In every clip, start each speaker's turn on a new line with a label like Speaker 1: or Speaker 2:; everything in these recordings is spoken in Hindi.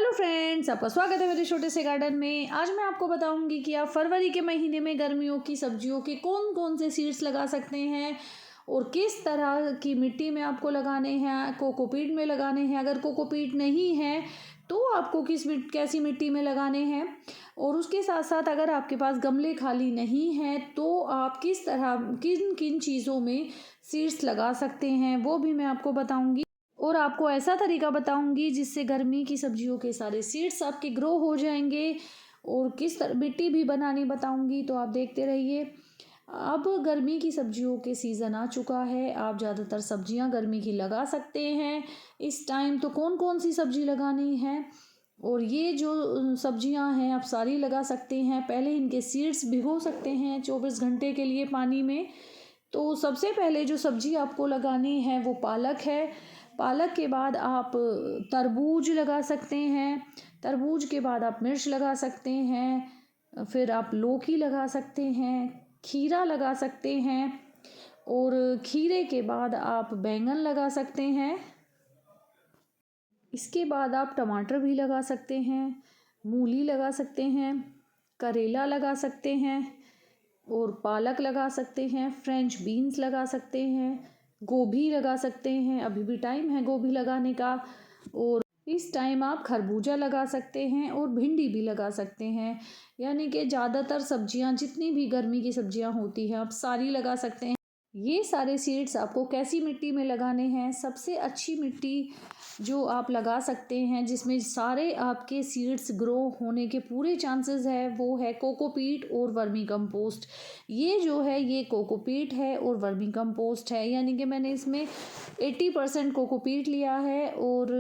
Speaker 1: हेलो फ्रेंड्स, आपका स्वागत है मेरे छोटे से गार्डन में। आज मैं आपको बताऊंगी कि आप फरवरी के महीने में गर्मियों की सब्जियों के कौन कौन से सीड्स लगा सकते हैं और किस तरह की मिट्टी में आपको लगाने हैं। कोकोपीट में लगाने हैं, अगर कोकोपीट नहीं है तो आपको कैसी मिट्टी में लगाने हैं। और उसके साथ साथ अगर आपके पास गमले खाली नहीं हैं तो आप किस तरह किन किन चीज़ों में सीड्स लगा सकते हैं वो भी मैं आपको बताऊंगी। और आपको ऐसा तरीका बताऊंगी जिससे गर्मी की सब्जियों के सारे सीड्स आपके ग्रो हो जाएंगे। और किस तरह मिट्टी भी बनानी बताऊंगी, तो आप देखते रहिए। अब गर्मी की सब्जियों के सीज़न आ चुका है, आप ज़्यादातर सब्जियां गर्मी की लगा सकते हैं इस टाइम। तो कौन कौन सी सब्जी लगानी है और ये जो सब्जियां हैं आप सारी लगा सकते हैं। पहले इनके सीड्स भिगो सकते हैं 24 घंटे के लिए पानी में। तो सबसे पहले जो सब्जी आपको लगानी है वो पालक है। पालक के बाद आप तरबूज लगा सकते हैं। तरबूज के बाद आप मिर्च लगा सकते हैं। फिर आप लौकी लगा सकते हैं, खीरा लगा सकते हैं और खीरे के बाद आप बैंगन लगा सकते हैं। इसके बाद आप टमाटर भी लगा सकते हैं, मूली लगा सकते हैं, करेला लगा सकते हैं और पालक लगा सकते हैं, फ्रेंच बीन्स लगा सकते हैं, गोभी लगा सकते हैं। अभी भी टाइम है गोभी लगाने का। और इस टाइम आप खरबूजा लगा सकते हैं और भिंडी भी लगा सकते हैं। यानी कि ज़्यादातर सब्जियां, जितनी भी गर्मी की सब्जियां होती हैं, आप सारी लगा सकते हैं। ये सारे सीड्स आपको कैसी मिट्टी में लगाने हैं? सबसे अच्छी मिट्टी जो आप लगा सकते हैं जिसमें सारे आपके सीड्स ग्रो होने के पूरे चांसेस है वो है कोकोपीट और वर्मी कंपोस्ट। ये जो है ये कोकोपीट है और वर्मी कंपोस्ट है। यानी कि मैंने इसमें 80% कोकोपीट लिया है और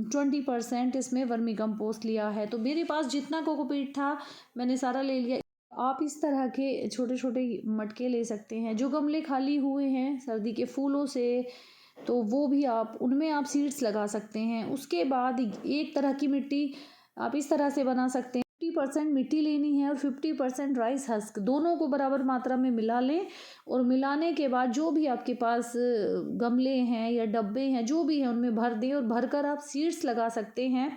Speaker 1: 20% इसमें वर्मी कंपोस्ट लिया है। तो मेरे पास जितना कोकोपीट था मैंने सारा ले लिया। आप इस तरह के छोटे छोटे मटके ले सकते हैं जो गमले खाली हुए हैं सर्दी के फूलों से, तो वो भी आप उनमें आप सीड्स लगा सकते हैं। उसके बाद एक तरह की मिट्टी आप इस तरह से बना सकते हैं। 50% मिट्टी लेनी है और 50% राइस हस्क, दोनों को बराबर मात्रा में मिला लें। और मिलाने के बाद जो भी आपके पास गमले हैं या डब्बे हैं जो भी हैं उनमें भर दें और भरकर आप सीड्स लगा सकते हैं।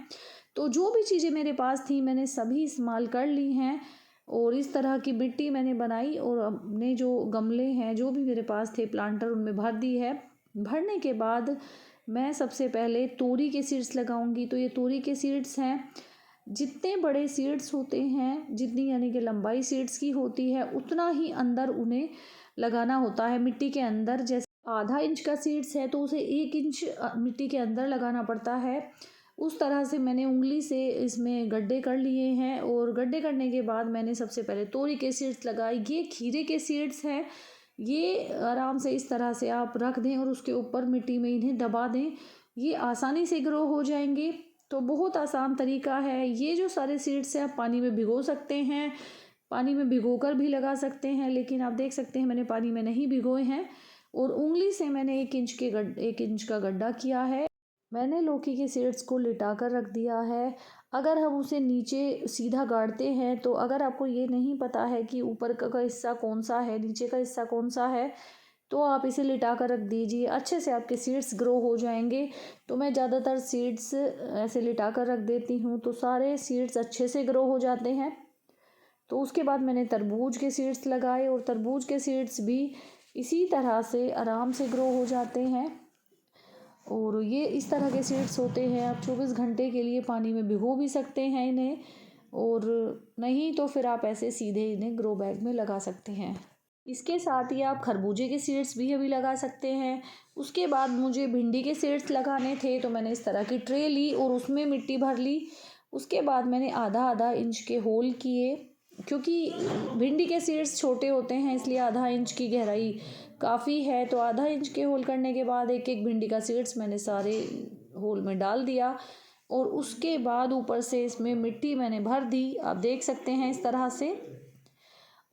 Speaker 1: तो जो भी चीज़ें मेरे पास थी मैंने सभी इस्तेमाल कर ली हैं और इस तरह की मिट्टी मैंने बनाई और अपने जो गमले हैं जो भी मेरे पास थे प्लांटर उनमें भर दी है। भरने के बाद मैं सबसे पहले तोरी के सीड्स लगाऊंगी। तो ये तोरी के सीड्स हैं। जितने बड़े सीड्स होते हैं, जितनी यानी कि लंबाई सीड्स की होती है उतना ही अंदर उन्हें लगाना होता है मिट्टी के अंदर। जैसे आधा इंच का सीड्स है तो उसे 1 इंच मिट्टी के अंदर लगाना पड़ता है। उस तरह से मैंने उंगली से इसमें गड्ढे कर लिए हैं और गड्ढे करने के बाद मैंने सबसे पहले तोरी के सीड्स लगाए। ये खीरे के सीड्स हैं। ये आराम से इस तरह से आप रख दें और उसके ऊपर मिट्टी में इन्हें दबा दें, ये आसानी से ग्रो हो जाएंगे। तो बहुत आसान तरीका है। ये जो सारे सीड्स हैं आप पानी में भिगो सकते हैं, पानी में भिगोकर भी लगा सकते हैं, लेकिन आप देख सकते हैं मैंने पानी में नहीं भिगोए हैं। और उंगली से मैंने 1 इंच का गड्ढा किया है। मैंने लौकी के सीड्स को लिटा कर रख दिया है। अगर हम उसे नीचे सीधा गाड़ते हैं तो अगर आपको ये नहीं पता है कि ऊपर का हिस्सा कौन सा है, नीचे का हिस्सा कौन सा है, तो आप इसे लिटा कर रख दीजिए, अच्छे से आपके सीड्स ग्रो हो जाएंगे। तो मैं ज़्यादातर सीड्स ऐसे लिटा कर रख देती हूँ तो सारे सीड्स अच्छे से ग्रो हो जाते हैं। तो उसके बाद मैंने तरबूज के सीड्स लगाए और तरबूज के सीड्स भी इसी तरह से आराम से ग्रो हो जाते हैं। और ये इस तरह के सीड्स होते हैं। आप 24 घंटे के लिए पानी में भिगो भी सकते हैं इन्हें, और नहीं तो फिर आप ऐसे सीधे इन्हें ग्रो बैग में लगा सकते हैं। इसके साथ ही आप खरबूजे के सीड्स भी अभी लगा सकते हैं। उसके बाद मुझे भिंडी के सीड्स लगाने थे तो मैंने इस तरह की ट्रे ली और उसमें मिट्टी भर ली। उसके बाद मैंने आधा आधा इंच के होल किए, क्योंकि भिंडी के सीड्स छोटे होते हैं इसलिए आधा इंच की गहराई काफ़ी है। तो आधा इंच के होल करने के बाद एक एक भिंडी का सीड्स मैंने सारे होल में डाल दिया और उसके बाद ऊपर से इसमें मिट्टी मैंने भर दी, आप देख सकते हैं इस तरह से।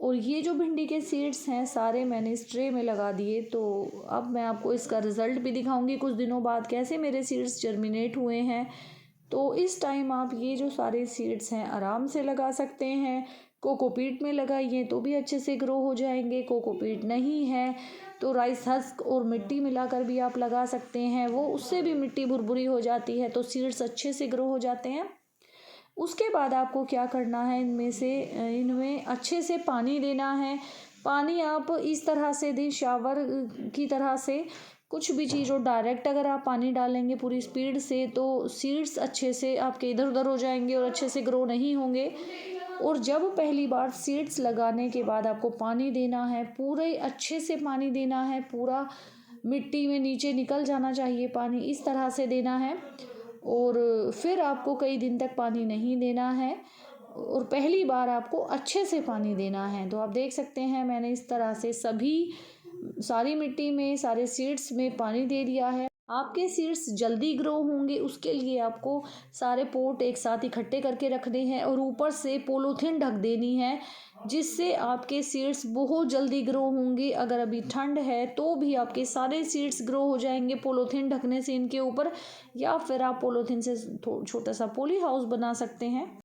Speaker 1: और ये जो भिंडी के सीड्स हैं सारे मैंने इस ट्रे में लगा दिए। तो अब मैं आपको इसका रिज़ल्ट भी दिखाऊंगी कुछ दिनों बाद कैसे मेरे सीड्स जर्मिनेट हुए हैं। तो इस टाइम आप ये जो सारे सीड्स हैं आराम से लगा सकते हैं। कोकोपीट में लगाइए तो भी अच्छे से ग्रो हो जाएंगे। कोकोपीट नहीं है तो राइस हस्क और मिट्टी मिलाकर भी आप लगा सकते हैं, वो उससे भी मिट्टी भुरभुरी हो जाती है तो सीड्स अच्छे से ग्रो हो जाते हैं। उसके बाद आपको क्या करना है, इनमें अच्छे से पानी देना है। पानी आप इस तरह से दें, शावर की तरह से, कुछ भी चीज़ हो, डायरेक्ट अगर आप पानी डालेंगे पूरी स्पीड से तो सीड्स अच्छे से आपके इधर उधर हो जाएंगे और अच्छे से ग्रो नहीं होंगे। और जब पहली बार सीड्स लगाने के बाद आपको पानी देना है, पूरे अच्छे से पानी देना है, पूरा मिट्टी में नीचे निकल जाना चाहिए पानी, इस तरह से देना है। और फिर आपको कई दिन तक पानी नहीं देना है और पहली बार आपको अच्छे से पानी देना है। तो आप देख सकते हैं मैंने इस तरह से सारी मिट्टी में, सारे सीड्स में पानी दे दिया है। आपके सीड्स जल्दी ग्रो होंगे उसके लिए आपको सारे पोट एक साथ इकट्ठे करके रखने हैं और ऊपर से पॉलीथीन ढक देनी है, जिससे आपके सीड्स बहुत जल्दी ग्रो होंगे। अगर अभी ठंड है तो भी आपके सारे सीड्स ग्रो हो जाएंगे पॉलीथीन ढकने से इनके ऊपर, या फिर आप पॉलीथीन से छोटा सा पॉली हाउस बना सकते हैं।